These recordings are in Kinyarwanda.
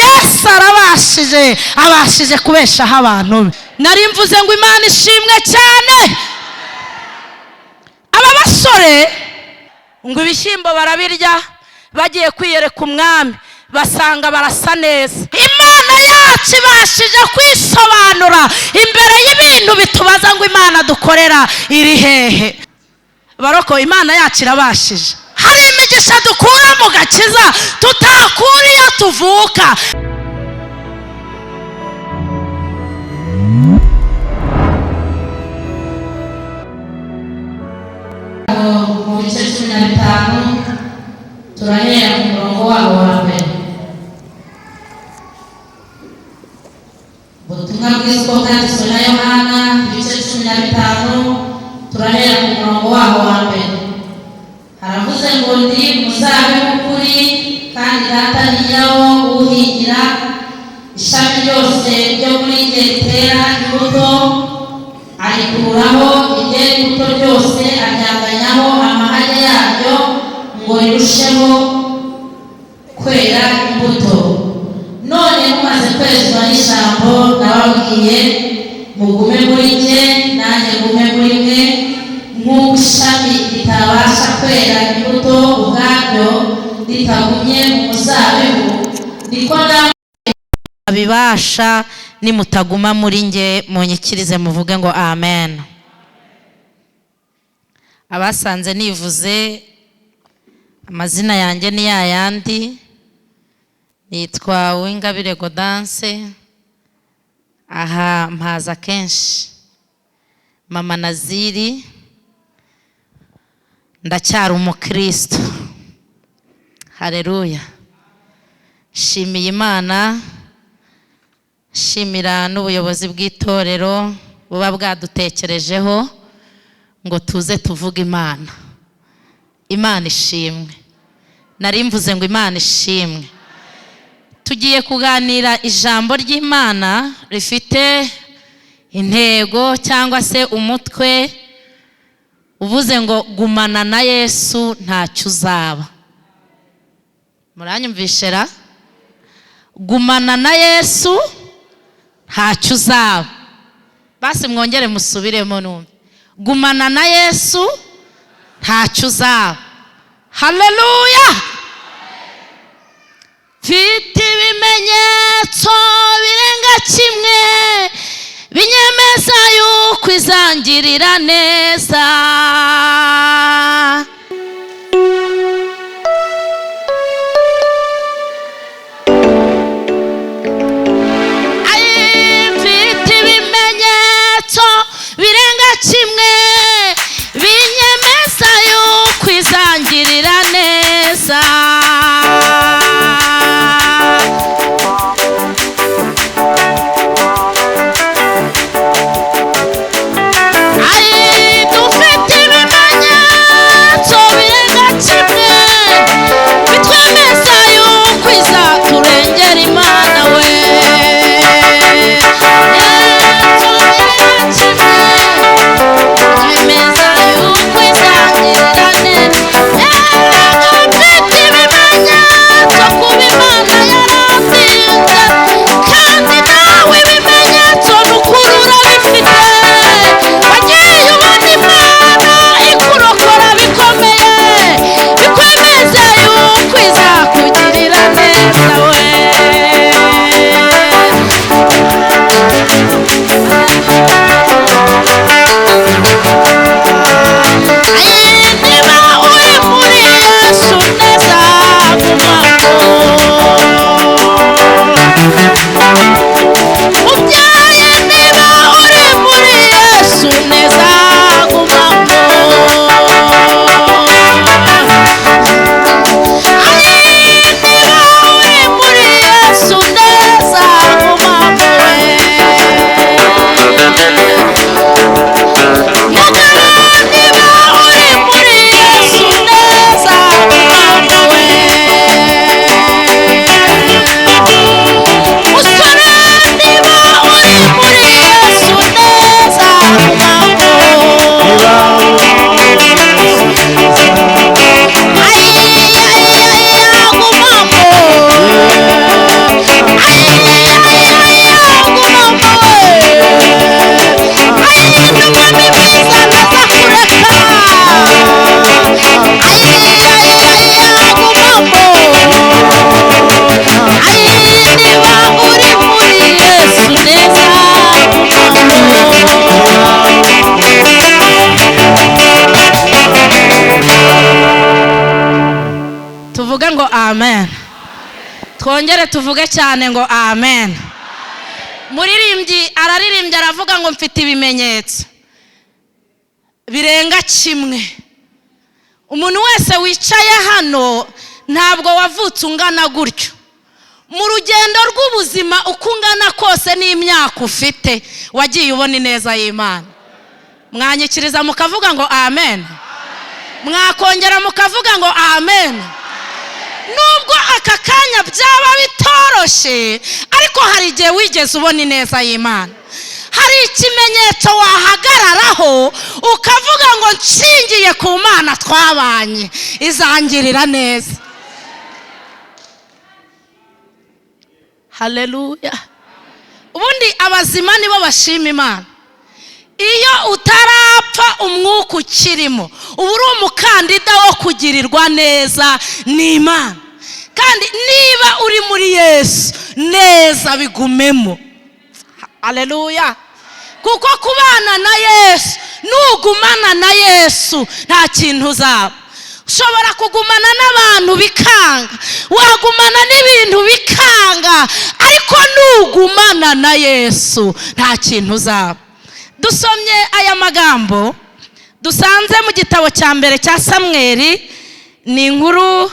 Yesu arabashije, abashije kubeshaho abantu be. Nari mvuze ngo Imana ishimwe cyane. Aba basore ngo ibishyimbo barabirya, bagiye kwiyereka umwami basanga barasa neza. Imana yacu ibashije kwisobanura imbere y'ibintu bitubaza ngo Imana dukorera iri hehe. Baroko, Imana yacu irabashije. Hari imigisha dukura mu gakiza tutakura iyo tuvuka. Mu bice 15 turahera ku murongo wabo wa mbere. Ubutumwa bw'Yesu bwanditswe na Yohana, ibice 15 turahera ku murongo wabo wa mbere. Haravuze ngo ndi umuzabibu w'ukuri, kandi Data ni nyirawo uwuhingira. Ishami ryose ryo muri jye ritera imbuto arikuraho, iryera imbuto ryose aryanganyaho amahane yaryo ngo rirusheho kwera imbuto. None mumaze kwezwa n'ijambo nababwiye, mugume muri jye nanjye ngume muri mwe. Nk'uko ishami ritabasha kwera imbuto ubwaryo ritagumye mu muzabibu, niko namwe abibasha nimutaguma muri nge. Munyikirize muvuge ngo amen. Abasanze nivuze amazina yanjye ni yayandi, nitwa Uwingabire Gaudence. Aha mpaza kenshi Mama Naziri, ndacyari umukristo. Haleluya. Shimiye Imana, shimira n'ubuyobozi bw'itorero buba bwadutekerejeho ngo tuze tuvuge Imana. Imana ishimwe. Nari mvuze ngo Imana ishimwe. Tugiye kuganira ijambo ry'Imana rifite intego cyangwa se umutwe uvuze ngo gumana na Yesu ntacyo uzaba. Muranyumvishera? Gumana na Yesu ntacyo uzaba. Basi mwongere musubiremo numve. Gumana na Yesu ntacyo uzaba. Haleluya. Mfite ibimenyetso birenga kimwe binyemeza yuko izangirira neza. Mfite ibimenyetso birenga kimwe binyemeza yuko izangirira neza. Dufite twongere tuvuge cyane ngo amen. Muririmbyi araririmbye aravuga ngo mfite ibimenyetso birenga kimwe. Umuntu wese wicaye hano ntabwo wavutse ungana gutyo. Mu rugendo rw'ubuzima uko ungana kose n'imyaka ufite wagiye ubona ineza y'Imana. Mwanyikiriza mukavuga ngo amen. Mwakongera mukavuga ngo amen. Nubwo aka kanya byaba bitoroshe ariko hari igihe wigeze ubona ineza y'Imana. Hari ikimenyetso wahagararaho ukavuga ngo nshingiye ku Mana twabanye izangirira neza. Haleluya. Ubundi abazima nibo bashima Imana. Iyo utarapfa umwuka ukirimo uba uri umukandida wo kugirirwa neza n'Imana. Kandi niba uri muri Yesu neza bigumemo. Haleluya. Kuko kubana na Yesu, nugumana na Yesu nta kintu uzaba. Ushobora kugumana n'abantu bikanga, wagumana n'ibintu bikanga, ariko nugumana na Yesu nta kintu uzaba. Dusomye aya magambo dusanze mu gitabo cya mbere cya Samweli, ni inkuru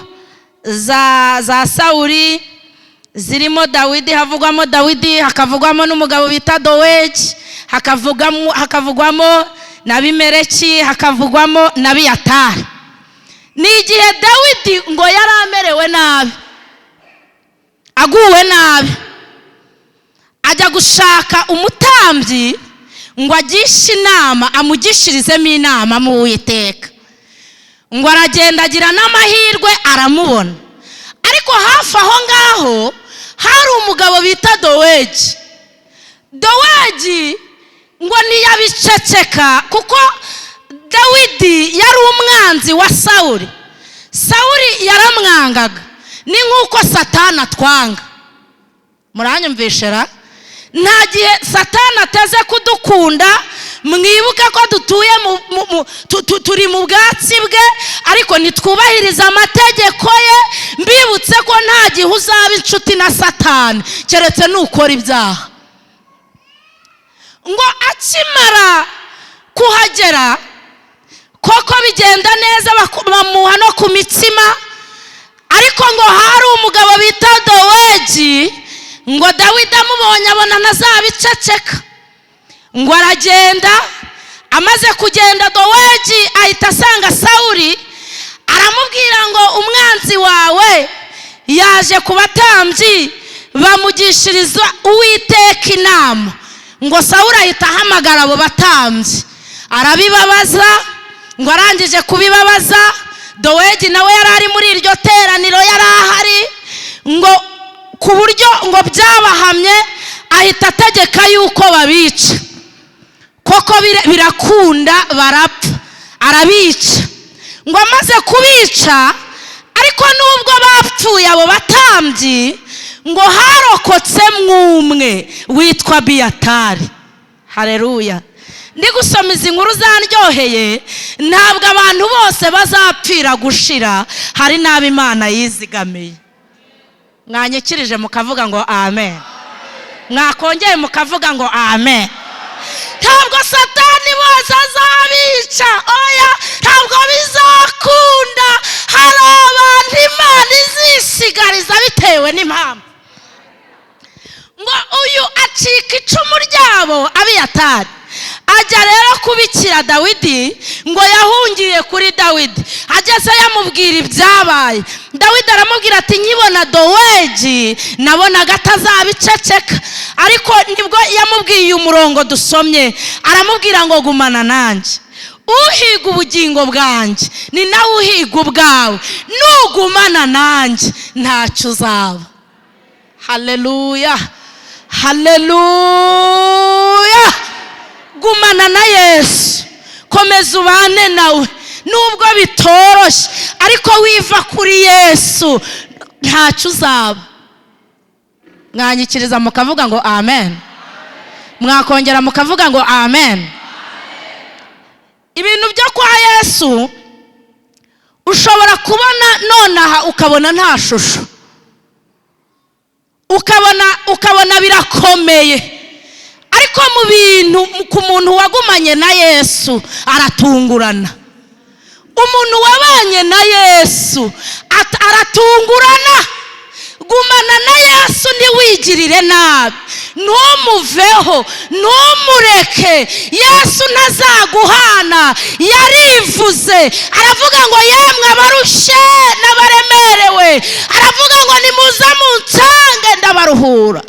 za Sawuli zirimo Dawidi, havugwamo Dawidi, hakavugwamo n'umugabo bita Dowegi, hakavugwamo n'Abimeleki, hakavugwamo n'Abiyatari. Ni igihe Dawidi ngo yari amerewe nabi, aguwe nabi, ajya gushaka umutambyi ngo agishe inama, amugishirizemo inama mu Uwiteka. Ngo aragenda agira n'amahirwe aramubona. Ariko hafi aho ngaho hari umugabo bita Dowegi. Dowegi ngo ntiyabiceceka kuko Dawidi yari umwanzi wa Sawuli. Sawuli yaramwangaga, ni nk'uko Satani atwanga. Muranyumvishera? Nta gihe Satani ateze kudukunda. Mwibuke ko dutuye turi mu bwatsi bwe, ariko nitwubahiriza amategeko ye. Mbibutse ko nta gihe uzaba inshuti na Satani keretse nukora ibyaha. Ngo akimara kuhagera koko bigenda neza, bamuha no ku mitsima. Ariko ngo hari umugabo bita Dowegi, ngo Dawidi amubonye abona nazabiceceka. Ngo aragenda, amaze kugenda Dowegi ahita asanga Sawuli, aramubwira ngo umwanzi wawe yaje ku batambyi bamugishiriza Uwiteka inama. Ngo Sawuli ahita ahamagara abo batambyi arabibabaza. Ngo arangije kubibabaza, Dowegi nawe yari ari muri iryo teraniro, yari ahari, ngo ku buryo ngo byabahamye ahita ategeka yuko babica. Koko birakunda, barapfa, arabica. Ngo amaze kubica, ariko nubwo bapfuye abo batambyi, ngo harokotse umwe witwa Abiyatari. Haleluya. Ndi gusoma izi nkuru zanryoheye. Ntabwo abantu bose bazapfira gushira, hari n'abo Imana yizigamiye. Mwanyikirije mukavuga ngo amen. Mwakongeye mukavuga ngo amen. Ntabwo Satani bose azabica, oya, ntabwo bizakunda. Hari abantu Imana izisigariza bitewe n'impamvu. Ngo uyu acika icumu ryabo Abiyatari, ajya rero kubikira Dawidi. Ngo yahungiye kuri Dawidi, ageze yamubwira ibyabaye. Dawidi aramubwira ati nkibona Dowegi nabonaga atazabiceceka, ariko nibwo yamubwiye umurongo dusomye, aramubwira ngo gumana nanjye. Uhiga ubugingo bwanjye ni nawe uhiga ubwawe, nugumana nanjye ntacyo uzaba. Haleluya, haleluya. Gumana na Yesu, komeza ubane nawe nubwo bitoroshye, ariko wiva kuri Yesu ntacyo uzaba. Mwanyikiriza mukavuga ngo amen. Mwakongera mukavuga ngo amen. Ibintu byo kwa Yesu ushobora kubona nonaha ukabona nta shusho, ukabona birakomeye, ariko mu bintu ku muntu wagumanye na Yesu aratungurana. Umuntu wabanye na Yesu aratungurana. Gumana na Yesu ntiwigirire nabi, ntumuveho, ntumureke. Yesu ntazaguhana, yarivuze aravuga ngo yemwe abarushe n'abaremerewe, aravuga ngo nimuze munsange ndabaruhura.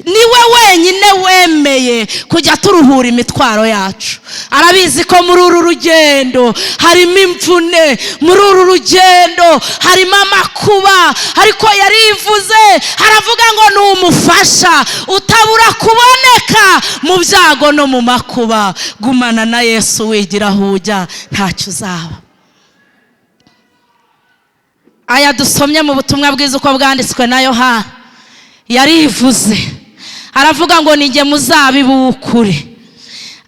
Niwe wenyine wemeye kujya turuhura imitwaro yacu. Arabizi ko muri uru rugendo harimo imvune, muri uru rugendo harimo amakuba, ariko yarivuze aravuga ngo ni umufasha utabura kuboneka mu byago no mu makuba. Gumana na Yesu wigira aho ujya, ntacyo uzaba. Aya dusomye mu butumwa bwiza uko bwanditswe na Yohana, yarivuze aravuga ngo ninjye muzabibu w'ukuri.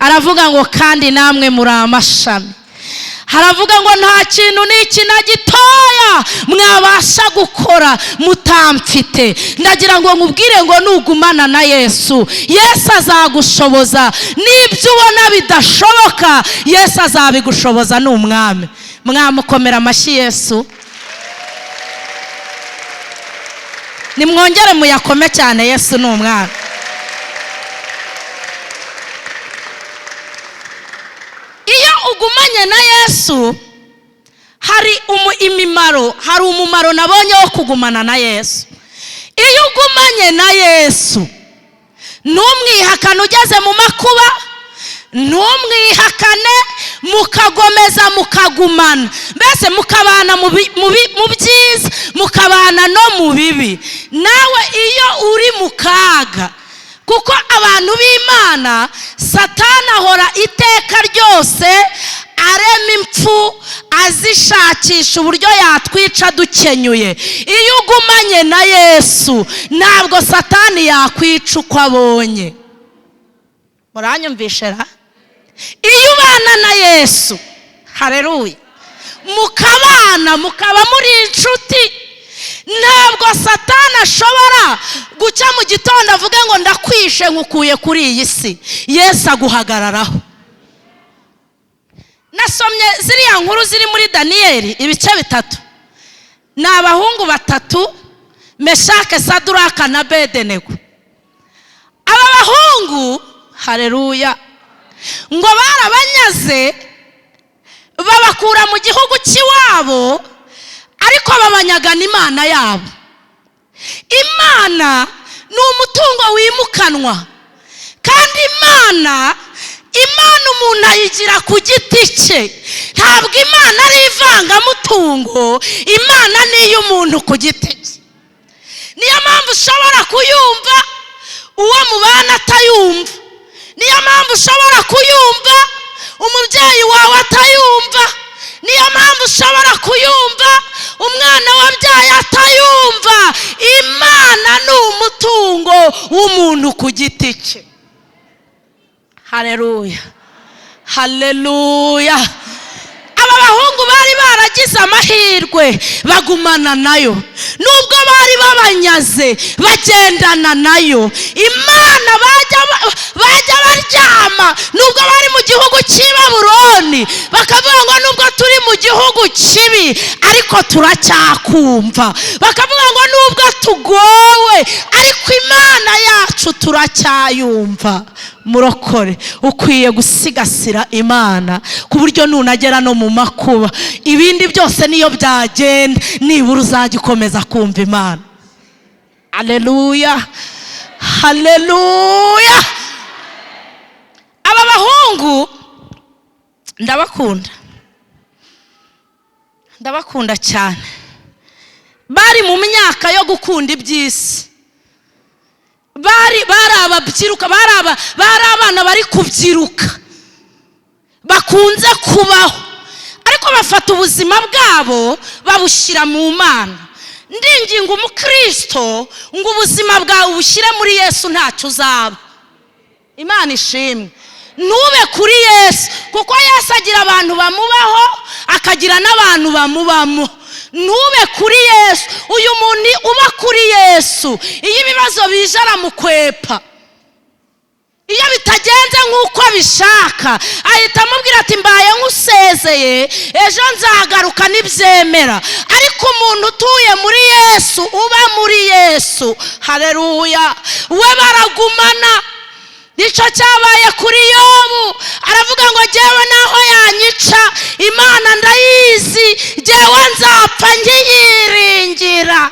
Aravuga ngo kandi namwe muri amashami. Haravuga ngo nta kintu n'iki na gitoya mwabasha gukora mutamfite. Ndagira ngo nkubwire ngo nugumana na Yesu, Yesu azagushoboza. N'ibyo ubona bidashoboka, Yesu azabigushoboza. Ni umwami. Mwamukomera amashyi Yesu. Nimwongere muyakome cyane, Yesu ni umwami. Iyo ugumanye na Yesu hari umumaro nabonye wo kugumana na Yesu. Iyo ugumanye na Yesu ntumwihakane ugeze mu makuba, ntumwihakane, mukagomeza mukagumana, mbese mukabana mu byiza mukabana no mu bibi. Nawe iyo uri mu kaga, kuko abantu b'Imana Satani ahora iteka ryose arema impfu azishakisha uburyo yatwica dukenyuye. Iyo ugumanye na Yesu ntabwo Satani yakwica uko abonye. Muranyumvishe ra? Iyo ubana na Yesu, haleluya, mukabana mukaba muri inshuti, ntabwo Satani ashobora gucya mu gitondo avuge ngo ndakwishe nkukuye kuri iyi si. Yesu aguhagararaho. Nasomye ziriya nkuru ziri muri Daniyeli ibice 3. Ni abahungu 3, Meshake, Saduraka na Abedenego. Aba bahungu, haleluya, ngo barabanyaze babakura mu gihugu cy'iwabo, ariko babanyagana Imana yabo. Imana ni umutungo wimukanwa, kandi Imana umuntu ayigira ku giti cye. Ntabwo Imana ari ivangamutungo, Imana ni iy'umuntu ku giti cye. Niyo mpamvu ushobora kuyumva uwo mubana atayumva. Niyo mpamvu ushobora kuyumva umubyeyi wawe atayumva. Niyo mpamvu ushobora kuyumva umwana wabyaye atayumva. Imana ni umutungo w'umuntu ku giti cye. Haleluya, haleluya. Aba bahungu bari baragize amahirwe bagumana nayo, nubwo bari babanyaze bagendana nayo. Imana bajya baryama, nubwo bari mu gihugu cy'i Babuloni, bakavuga ngo nubwo turi mu gihugu kibi ariko turacyakumva. Bakavuga ngo nubwo tugowe ariko Imana yacu turacyayumva. Murokore, ukwiye gusigasira Imana ku buryo nunagera no mu makuba, ibindi byose niyo byagenda, nibura uzagikomeza kumva Imana. Haleluya, haleluya. Aba bahungu ndabakunda cyane. Bari mu myaka yo gukunda iby'isi, bari ababyiruka, bari abana bari kubyiruka bakunze kubaho, ariko bafata ubuzima bwabo babushyira mu Mana. Ndinginga umukristo ngo ubuzima bwawe ubushyire muri Yesu, ntacyo uzaba. Imana ishimwe. Ntube kuri Yesu, kuko Yesu agira abantu bamubaho akagira n'abantu bamubamo. ntube kuri Yesu. uyu muntu uba kuri Yesu iyo ibibazo bije aramukwepa. iyo bitagenze nk'uko abishaka ahita amubwira ati mbaye nkusezeye ejo nzagaruka nibyemera. ariko umuntu utuye muri Yesu, uba muri Yesu, haleluya, we baragumana. nicyo cyabaye kuri Yobu. aravuga ngo jyewe naho yanyica Imana ndayizi, jyewe nzapfa nkiyiringira.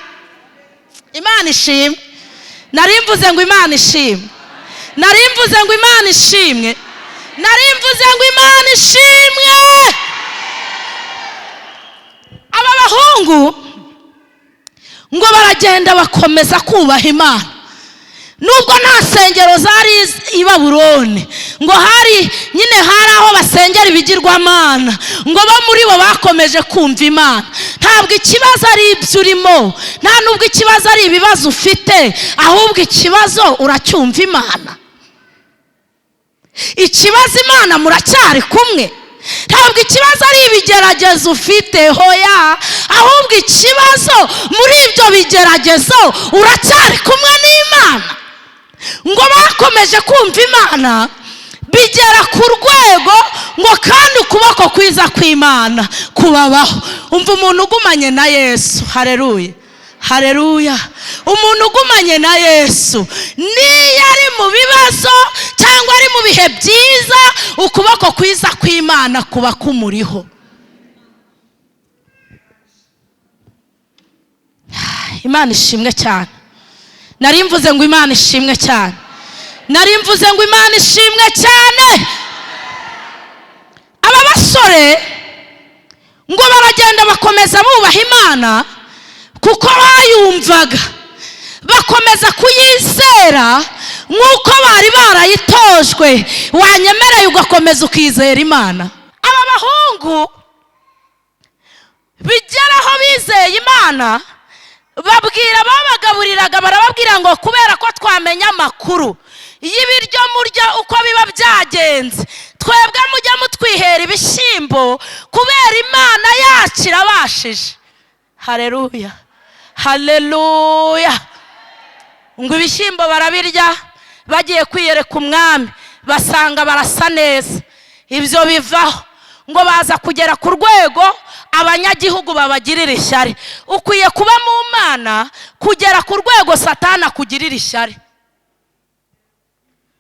Imana ishimwe. narimvuze ngo Imana ishimwe. narimvuze ngo Imana ishimwe. narimvuze ngo Imana ishimwe. aba bahungu ngo baragenda bakomeza kubaha Imana. nubwo nta sengero zari i Babuloni, ngo hari aho basengera ibigirwamana, ngo bo muri bo bakomeje kumva Imana. ntabwo ikibazo ari ibyo urimo, nta nubwo ikibazo ari ibibazo ufite, ahubwo ikibazo uracyumva Imana. ikibazo Imana muracyari kumwe. ntabwo ikibazo ari ibigeragezo ufite, hoya, ahubwo ikibazo muri ibyo bigeragezo uracyari kumwe n'Imana. ngo bakomeje kumva Imana bigera ku rwego ngo kandi ukuboko kwiza kw'Imana kubabaho. umva umuntu ugumanye na Yesu, haleluya, haleluya. umuntu ugumanye na Yesu niyo ari mu bibazo cyangwa ari mu bihe byiza, ukuboko kwiza kw'Imana kuba kumuriho. Imana ishimwe cyane. narimvuze ngo Imana ishimwe cyane. narimvuze ngo Imana ishimwe cyane. aba basore ngo baragenda bakomeza bubaha Imana kuko bayumvaga, bakomeza kuyizera nk'uko bari barayitojwe. wanyemereye ugakomeza ukizera Imana. aba bahungu bigeraho bizeye Imana, babwira babagaburiraga, barababwira ngo kubera ko twamenya amakuru y'ibiryo murya uko biba byagenze, twebwe mujya mutwihera ibishyimbo kubera Imana yacu irabashije. haleluya, haleluya. ngo ibishyimbo barabirya, bagiye kwiyereka umwami basanga barasa neza. ibyo bivaho ngo baza kugera ku rwego abanyagihugu babagirira ishyari. ukwiye kuba mu Mana kugera ku rwego Satani akugirira ishyari.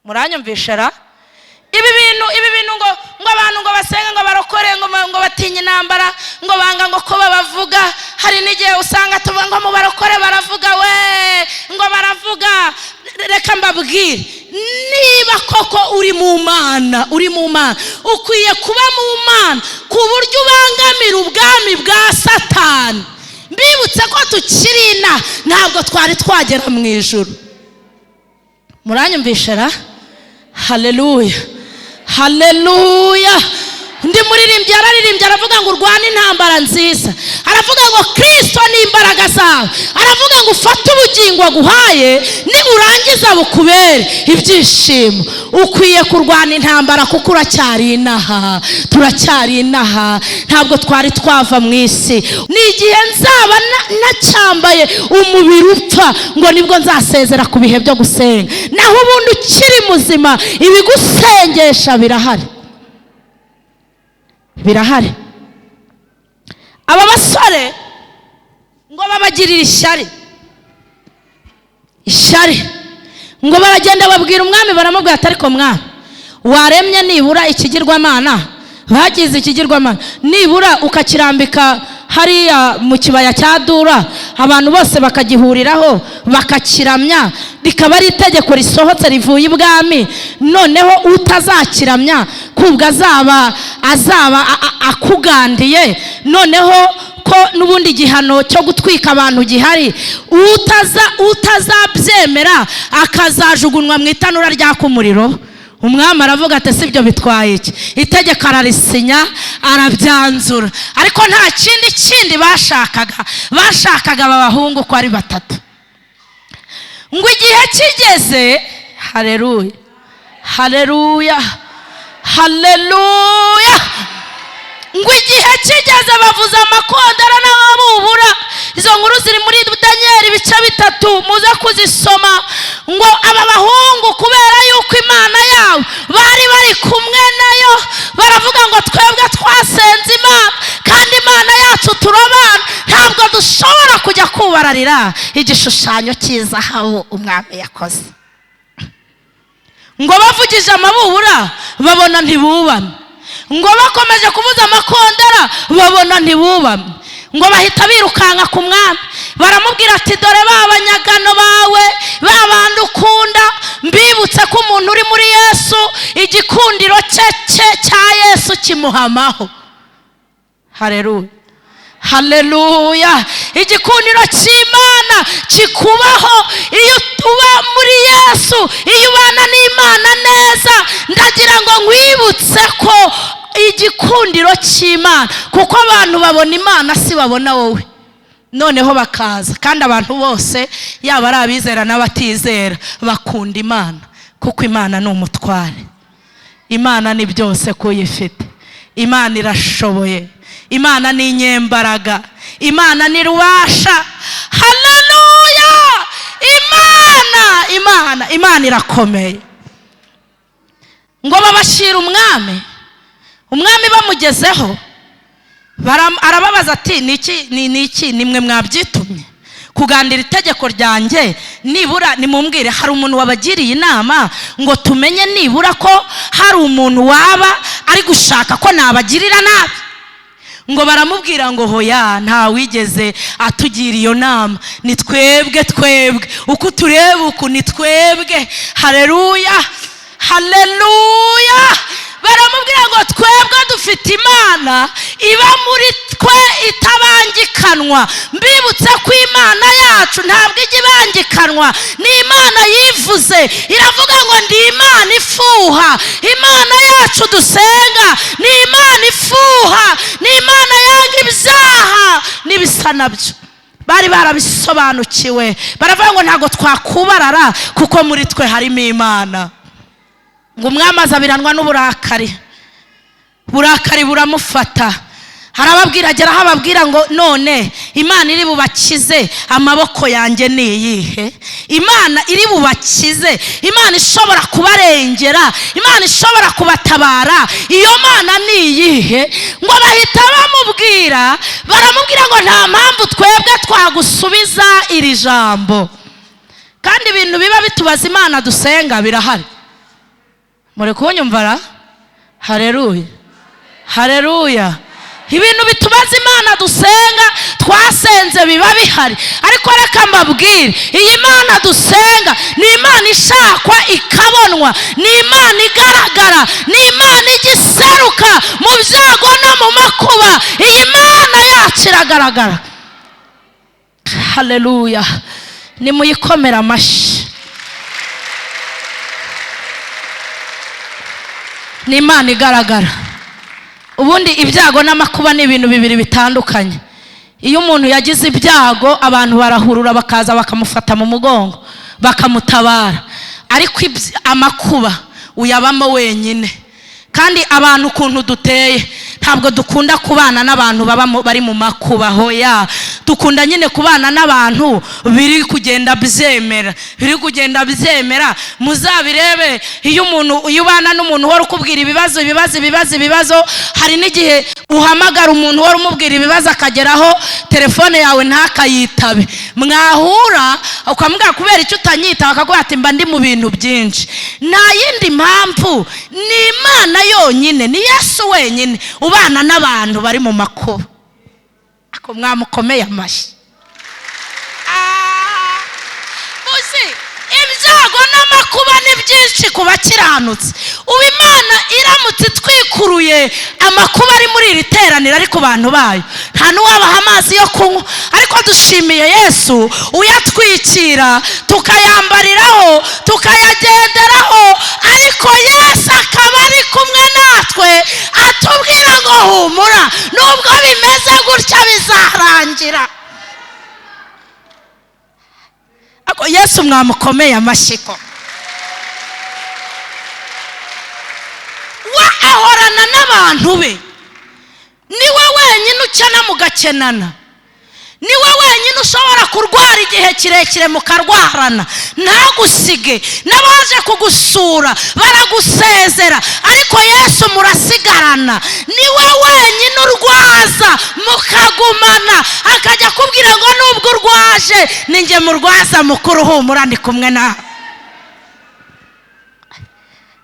muranyumvisha ra? ibi bintu ngo abantu ngo basenga ngo barokore ngo batinye intambara ngo banga ngo ko babavuga. hari n'igihe usanga tuvuga ngo mu barokore baravuga, we ngo baravuga. reka mbabwire, niba koko uri mu Mana, ukwiye kuba mu Mana ku buryo ubangamira ubwami bwa Satani. mbibutse ko tukiri ntabwo twari twagera mu ijuru. muranyumvisha ra? haleluya, haleluya. undi muririmbyi yararirimbye aravuga ngo urwane intambara nziza. aravuga ngo Kristo ni imbaraga zawe. aravuga ngo ufate ubugingo aguhaye, niburangiza bukubere ibyishimo. ukwiye kurwana intambara kuko uracyari inaha, turacyari inaha, ntabwo twari twava mu isi. ni igihe nzaba nacyambaye umubiri upfa ngo nibwo nzasezera ku bihe byo gusenga. naho ubundi ukiri muzima ibigusengesha birahari, birahari. aba basore ngo babagirira ishyari, ngo baragenda babwira umwami, baramubwira ati ariko mwami, waremye nibura ikigirwamana, bagize ikigirwamana, nibura ukakirambika hariya mu kibaya cya Dura, abantu bose bakagihuriraho bakakiramya, rikaba ari itegeko risohotse rivuye ibwami. noneho utazakiramya kubwo azaba akugandiye. noneho ko n'ubundi gihano cyo gutwika abantu gihari, utazabyemera akazajugunywa mu itanura ryaka umuriro. umwami aravuga ati si ibyo bitwaye iki? itegeko ararisinya, arabyanzura. ariko nta kindi bashakaga aba bahungu ko ari batatu. ngo igihe kigeze, haleluya, haleluya, haleluya. ngo igihe kigeze bavuza amakondera n'amabubura. Izo nkuru ziri muri Daniel ibice 3 muze kuzisoma. Ngo aba bahungu kubera yuko Imana yabo bari kumwe nayo baravuga ngo twebwe twasenze Imana kandi Imana yacu turabana, ntabwo dushobora kujya kubararira igishushanyo cy'izahabu umwami yakoze. Ngo bavugije amabubura babona ntibubamye, ngo bakomeje kuvuza amakondera babona ntibubamye. Ngo bahita birukanka ku mwami baramubwira ati dore babanyagano bawe babandi ukunda mbibutse ko umuntu uri muri Yesu igikundiro cye cya Yesu kimuhamaho. Haleluya, haleluya. Igikundiro cy'Imana kikubaho iyo tuba muri Yesu, iyo ubana n'Imana neza. Ndagira ngo nkwibutse ko igikundiro cy'Imana, kuko abantu babona Imana si babona wowe, noneho bakaza. Kandi abantu bose yaba ari abizera n'abatizera bakunda Imana, kuko Imana ni umutware. Imana ni byose kuyifite. Imana irashoboye, Imana ni inyembaraga, Imana ni rubasha. Haleluya! Imana irakomeye. Ngo babashira umwami bamugezeho arababaza ati niki nimwe mwabyitumye kugandira itegeko ryanjye? Nibura nimumbwire, hari umuntu wabagiriye inama ngo tumenye nibura ko hari umuntu waba ari gushaka ko nabagirira nabi? Ngo baramubwira ngo hoya, nta wigeze atugira iyo nama, ni twebwe uko tureba uku ni twebwe. Haleluya, haleluya. Baramubwira ngo twebwe dufite Imana iba muri twe itabangikanwa. Mbibutse ko Imana yacu ntabwo ijya ibangikanwa, ni Imana yivuze, iravuga ngo ndi Imana ifuha. Imana yacu dusenga ni Imana ifuha, ni Imana yanga ibyaha n'ibisa nabyo. Bari barabisobanukiwe, baravuga ngo ntabwo twakubarara kuko muri twe harimo Imana. Ngo umwami azabiranwa n'uburakari buramufata. Harababwira ageraho ababwira ngo none Imana iri bubakize amaboko yanjye ni iyihe? Imana iri bubakize, Imana ishobora kubarengera, Imana ishobora kubatabara, iyo Mana ni iyihe? Ngo bahita bamubwira, baramubwira ngo nta mpamvu twebwe twagusubiza iri jambo. Kandi ibintu biba bitubaza Imana dusenga birahari. Muri kunyumvara? Haleluya, haleluya. Ibintu bitubaza Imana dusenga twasenze biba bihari. Ariko reka mbabwire, iyi Mana dusenga ni Imana ishakwa ikabonwa, ni Imana igaragara, ni Imana igiseruka mu byago no mu makuba. Iyi Mana yacu iragaragara. Haleluya, nimuyikomera amashyi. Ni Imana igaragara. Ubundi ibyago n'amakuba ni ibintu bibiri bitandukanye. Iyo umuntu yagize ibyago abantu barahurura bakaza bakamufata mu mugongo bakamutabara, ariko amakuba uyabamo wenyine. Kandi abantu ukuntu duteye ntabwo dukunda kubana n'abantu bari mu makuba. Hoya, dukunda nyine kubana n'abantu biri kugenda byemera. Muzabirebe, iyo ubana n'umuntu uhora ukubwira ibibazo, hari n'igihe uhamagara umuntu uhora umubwira ibibazo akageraho telefone yawe ntakayitabe. Mwahura ukamubwira kubera icyo utanyita, akaguha ati mba ndi mu bintu byinshi. Nta yindi mpamvu, ni Imana yonyine, ni Yesu wenyine ubana n'abantu bari mu makuba. Ako mwamukomeye amashyi. Muzi ibyago n'amakuba ni byinshi ku bakiranutse. Ubu Imana iramutse twikuruye amakuba ari muri iri teraniro ari ku bantu bayo, nta n'uwabaha amazi yo kunywa. Ariko dushimiye Yesu uyatwikira, tukayambariraho, tukayagenderaho. Ariko Yesu akaba ari kumwe natwe atubwira ngo humura, nubwo bimeze gutya bizarangira. Ako Yesu mwamukomeye amashiko. Ahorana n'abantu be, niwe wenyine ukena mugakenana, niwe wenyine ushobora kurwara igihe kirekire mukarwarana ntagusige, n'abaje kugusura baragusezera, ariko Yesu murasigarana. Niwe wenyine urwaza mukagumana, akajya kubwira ngo nubwo urwaje ninjye murwaza mukuru, humura ndi kumwe nawe.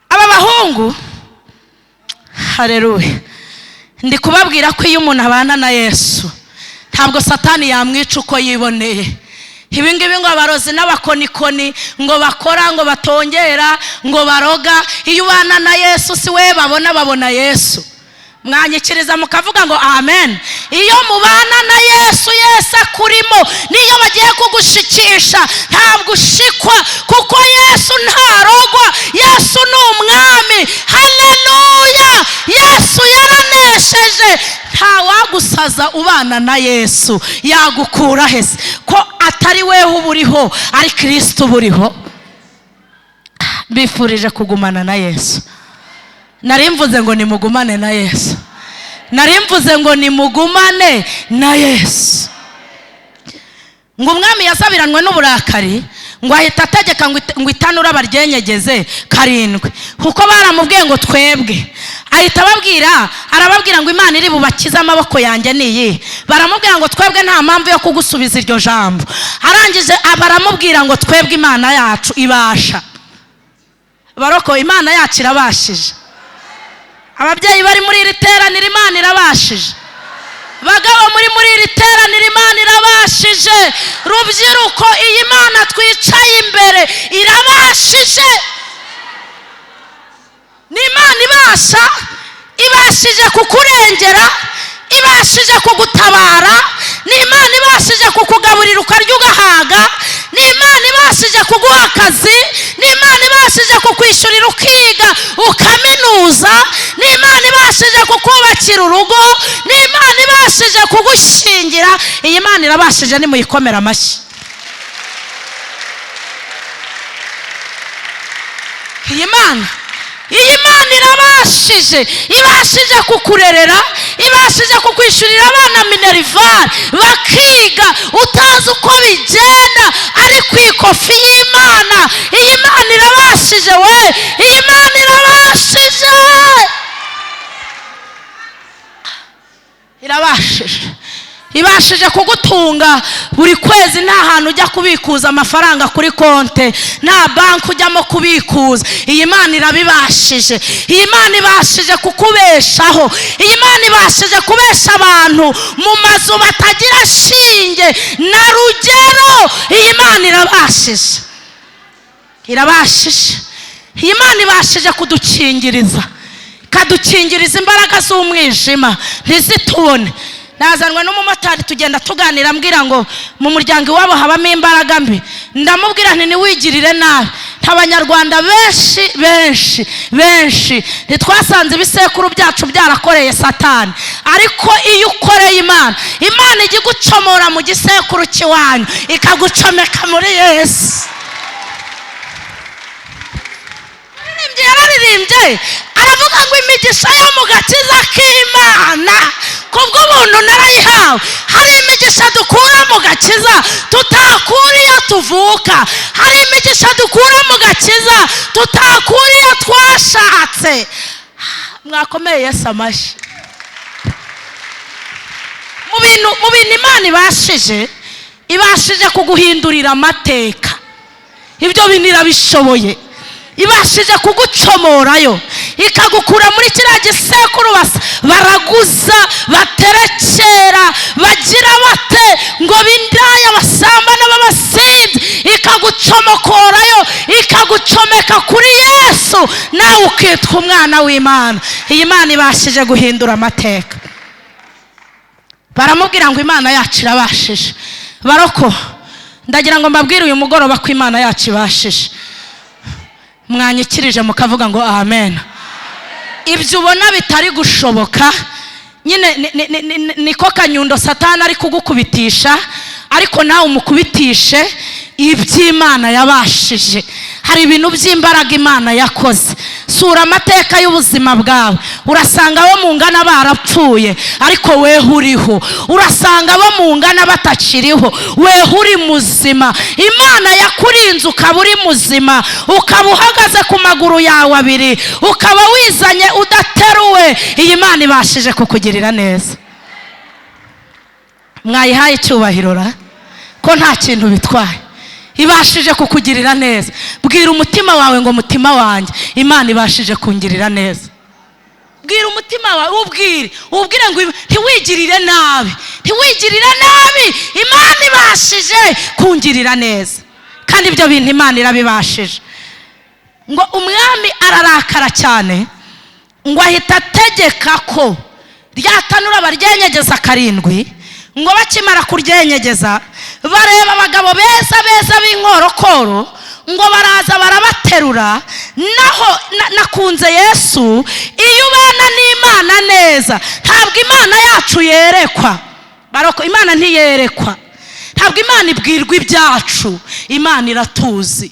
Aba bahungu, haleluya, ndi kubabwira ko iyo umuntu abana na Yesu ntabwo Satani yamwica uko yiboneye. Ibi ngibi ngo abarozi n'abakonikoni ngo bakora, ngo batongera, ngo baroga, iyo ubana na Yesu si we babona Yesu. Mwanyikiriza mukavuga ngo amen. Iyo mubana na Yesu, Yesu akurimo, niyo bagiye kugushikisha ntabwo ushikwa, kuko Yesu ntarogwa. Yesu ni umwami. Haleluya! Yesu yaranesheje. Ntawagusaza ubana na Yesu. Yagukura hese ko atari wewe uburiho, ari Kristo uburiho. Bifurije kugumana na Yesu. Narimvuze ngo nimugumane na Yesu. Narimvuze ngo nimugumane na Yesu. Ngo umwami yasabiranwe n'uburakari, ngo ahita ategeka ngo itanura baryenyegeze 7, kuko baramubwiye ngo twebwe. Ahita arababwira ngo Imana iri bubakiza amaboko yanjye niyi. Baramubwira ngo twebwe nta mpamvu yo kugusubiza iryo jambo. Arangije baramubwira ngo twebwe Imana yacu ibasha. Baroko, Imana yacu irabashije. Ababyeyi bari muri iri teraniro, Imana irabashije. Bagabo muri iri teraniro, Imana irabashije. Rubyiruko, iyi Imana twicaye imbere irabashije. Ni Imana ibashije kukurengera, ibashije kugutabara, ni Imana ibashije kukugaburira ukarya ugahaga, ni Imana ibashije kuguha akazi, ni Imana ibashije kukwishyurira ukiga ukaminuza, ni Imana ibashije kukubakira urugo, ni Imana ibashije kugushingira. Iyi Imana irabashije, nimuyikomera amashyi. Iyi Imana irabashije, ibashije kukurerera, ibashije kukwishyurira abana minerivare bakiga utazi uko bigenda, ari ku ikofi y'Imana. Iyi Imana irabashije we, iyi Imana irabashije, ibashije kugutunga buri kwezi, nta hantu ujya kubikuza amafaranga kuri konte, nta banki ujyamo kubikuza. Iyi Imana irabibashije. Iyi Imana ibashije kukubeshaho. Iyi Imana ibashije kubesha abantu mu mazu batagira shinge na rugero. Iyi Imana irabashije. Iyi Imana ibashije kudukingiriza, ikadukingiriza imbaraga z'umwijima ntizitubone. Nazanwe n'umumotari tugenda tuganira, ambwira ngo mu muryango iwabo habamo imbaraga mbi. Ndamubwira nti niwigirire nabi. Abanyarwanda benshi ntitwasanze ibisekuru byacu byarakoreye Satani, ariko iyo ukoreye Imana, Imana ijya igucomora mu gisekuru cy'iwanyu ikagucomeka muri Yesu. Yararirimbye aravuga ngo imigisha yo mu gakiza k'Imana kubw'ubuntu narayihawe. Hari imigisha dukura mu gakiza tutakura iyo tuvuka, hari imigisha dukura mu gakiza tutakura iyo twashatse. Mwakomeye Yesu amashyi. Mu bintu Imana ibashije kuguhindurira amateka. Ibyo bintu irabishoboye. Ibashije kugucomorayo, ikagukura muri kiriya gisekuru baraguza, baterekera, bagira bate ngo bindaya, basambana, b'abasinzi. Ikagucomokorayo, ikagucomeka kuri Yesu, nawe ukitwa umwana w'Imana. Iyi Imana ibashije guhindura amateka. Baramubwira ngo Imana yacu irabashije. Baroko, ndagira ngo mbabwire uyu mugoroba ko Imana yacu ibashije. Mwanyikirije mukavuga ngo amen. Ibyo ubona bitari gushoboka nyine niko kanyundo Satani ari kugukubitisha, ariko nawe umukubitishe iby'Imana yabashije. hari ibintu by'imbaraga Imana yakoze. Sura amateka y'ubuzima bwawe, urasanga abo mungana barapfuye ariko weho uriho. Urasanga abo mungana batakiriho, weho uri muzima. Imana yakurinze ukaba uri muzima, ukaba uhagaze ku maguru yawe abiri, ukaba wizanye udateruwe. Iyi Mana ibashije kukugirira neza. Mwayihaye icyubahiro ko nta kintu bitwaye. Ibashije kukugirira neza. Bwira umutima wawe ngo mutima wanjye, Imana ibashije kungirira neza. Bwira umutima wawe, ubwire ngo ntiwigirire nabi, ntiwigirire nabi. Imana ibashije kungirira neza, kandi ibyo bintu Imana irabibashije. Ngo umwami ararakara cyane, ngo ahita ategeka ko ryatanura baryenyegeza 7. Ngo bakimara kuryenyegeza, bareba abagabo beza b'inkorokoro, ngo baraza barabaterura. Naho nakunze Yesu, iyo ubana n'Imana neza, ntabwo Imana yacu yerekwa. Imana ntiyerekwa, ntabwo Imana ibwirwa ibyacu. Imana iratuzi.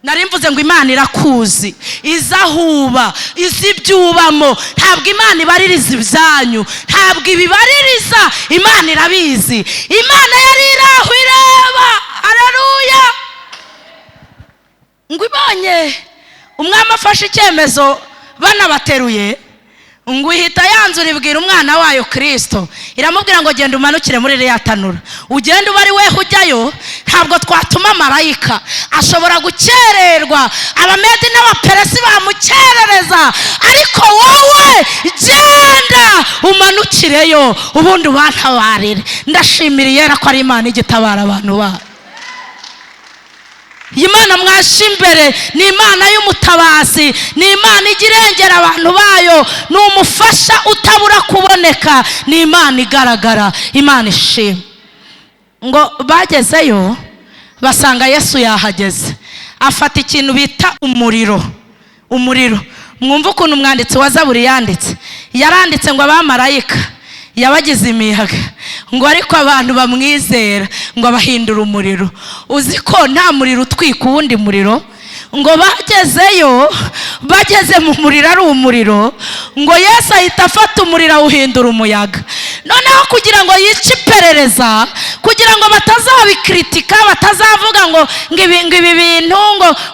Nari mvuze ngo Imana irakuzi, izahuba, izibyubamo. Ntabwo Imana ibaririza ibyanyu, ntabwo ibibaririza. Imana irabizi. Imana yari iraho ireba. Haleluya. Ngo ibonye umwami afashe icyemezo banabateruye, ngo ihita yanzura ibwira umwana wayo Kristo, iramubwira ngo genda umanukire muri iriya tanura, ugende uba ari we ujyayo. Ntabwo twatuma marayika, ashobora gukererwa, Abamedi n'Abaperesi bamukerereza, ariko wowe genda umanukireyo ubundi ubantabarire. Ndashimiriye ko ari Imana igitabara abantu bayo. Imana mwashe imbere ni Imana y'umutabazi, ni Imana igirengera abantu bayo, ni umufasha utabura kuboneka, ni Imana igaragara. Imana ishimwe. Ngo bagezeyo basanga Yesu yahageze, afata ikintu bita umuriro. Mwumva ukuntu umwanditsi wa Zaburi yanditse, yaranditse ngo abamarayika yabagize imiyaga, ngo ariko abantu bamwizera ngo abahindura umuriro. Uzi ko nta muriro utwika uwundi muriro? Ngo bagezeyo, bageze mu muriro ari umuriro, ngo Yesu ahita afata umuriro awuhindura umuyaga. Noneho kugira ngo yice iperereza, kugira ngo batazabikritika, batazavuga ngo ibi bintu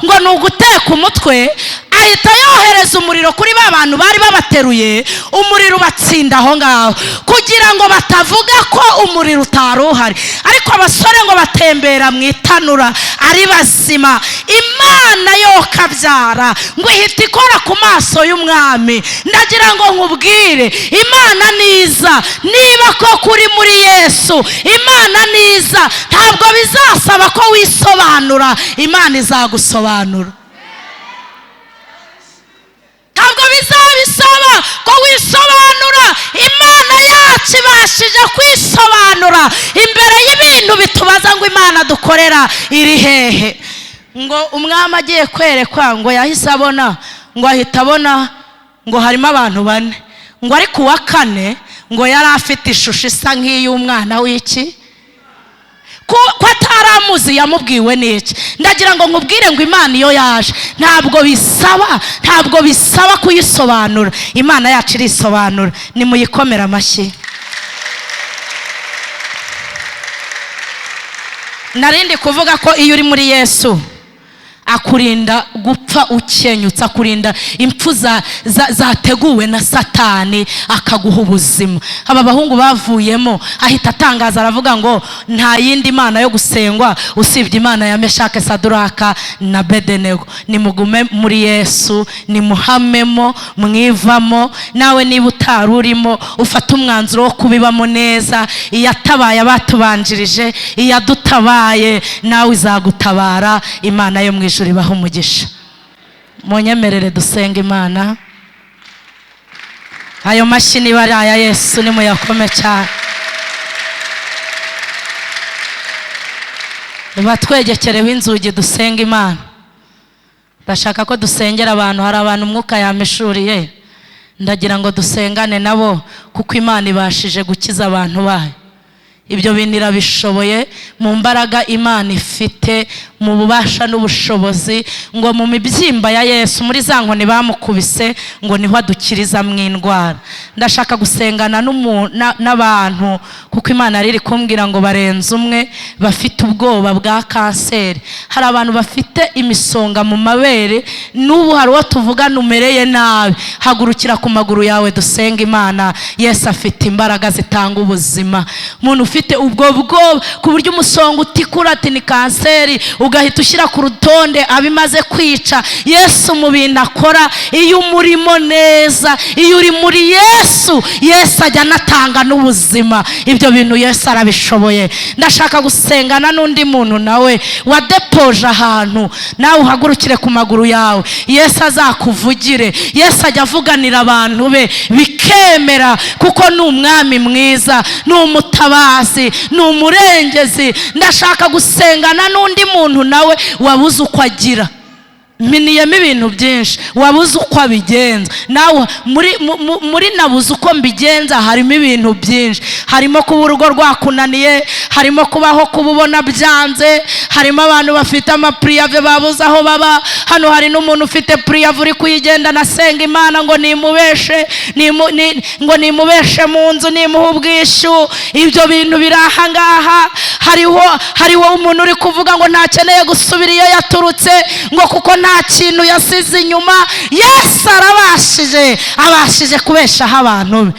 ngo ni uguteka umutwe, ahita yohereza umuriro kuri ba bantu bari babateruye. Umuriro ubatsinda aho ngaho, kugira ngo batavuga ko umuriro utari uhari. Ariko abasore ngo batembera mu itanura ari bazima. Imana yo kabyara ngo ihita ikora ku maso y'umwami. Ndagira ngo nkubwire, Imana niza. Niba ko kuri muri Yesu, Imana niza. Ntabwo bizasaba ko wisobanura, Imana izagusobanura. Ntabwo bizabisaba ko wisobanura, Imana yacu ibashije kwisobanura imbere y'ibintu bitubaza ngo Imana dukorera iri hehe. Ngo umwami agiye kwerekwa, ngo yahise abona, ngo ahita abona ngo harimo abantu 4. Ngo ariko uwa 4 ngo yari afite ishusho isa nk'iy'umwana w'iki, ko ataramuzi yamubwiwe n'iki. Ndagira ngo nkubwire ngo Imana iyo yaje ntabwo bisaba kuyisobanura. Imana yacu irisobanura. Nimuyikomera amashyi. Narindi kuvuga ko iyo uri muri Yesu akurinda gupfa ukenyutse, akurinda impfu zateguwe na Satani, akaguha ubuzima. Aba bahungu bavuyemo, ahita atangaza aravuga ngo nta yindi Mana yo gusengwa usibye Imana ya Meshake, Saduraka na Bedenego. Nimugume muri Yesu, nimuhamemo, mwivamo. Nawe niba utari urimo, ufata umwanzuro wo kubibamo neza. Iyatabaye abatubanjirije, iyadutabaye nawe izagutabara. Imana yo mwijuru ibaha umugisha. Munyemerere dusenga Imana. Ayo mashyi niba ari aya Yesu nimuyakome cyane. Batwegekereho inzugi dusenga Imana. Ndashaka ko dusengera abantu. Hari abantu umwuka yameshuriye, ndagira ngo dusengane nabo, kuko Imana ibashije gukiza abantu bayo. Ibyo bintu irabishoboye mu mbaraga Imana ifite mu bubasha n'ubushobozi, ngo mu mibyimba ya Yesu, muri za nkoni bamukubise, ngo niho adukiriza mu indwara. Ndashaka gusengana n'abantu kuko Imana riri kumbwira ngo barenze umwe bafite ubwoba bwa kanseri. Hari abantu bafite imisonga mu mabere, n'ubu hari uwo tuvugana umereye nabi. Hagurukira ku maguru yawe dusenga Imana. Yesu afite imbaraga zitanga ubuzima. Umuntu ufite ubwo bwoba ku buryo umusonga utikura ati ni kanseri, ugahita ushyira ku rutonde abimaze kwica. Yesu mu bintu akora, iyo umurimo neza, iyo uri muri Yesu, Yesu ajya anatanga n'ubuzima. Ibyo bintu Yesu arabishoboye. Ndashaka gusengana n'undi muntu nawe wadepoje ahantu, nawe uhagurukire ku maguru yawe. Yesu azakuvugire. Yesu ajya avuganira abantu be bikemera, kuko ni umwami mwiza, ni umutabazi, ni umurengezi. Ndashaka gusengana n'undi muntu nawe wabuze uko agira, miniyemo ibintu byinshi, wabuze uko abigenza. Nawe muri nabuze uko mbigenza harimo ibintu byinshi. Harimo kuba urugo rwakunaniye, harimo kubaho kububona byanze, harimo abantu bafite amapriyave babuze aho baba. Hano hari n'umuntu ufite priyave uri kuyigenda nasenga Imana ngo nimubeshe, ngo nimubeshe mu nzu, nimuhe ubwishyu. Ibyo bintu biri aha ngaha. Hariho umuntu uri kuvuga ngo ntakeneye gusubira iyo yaturutse, ngo kuko nta kintu yasize inyuma. Yesu abashije kubeshaho abantu be.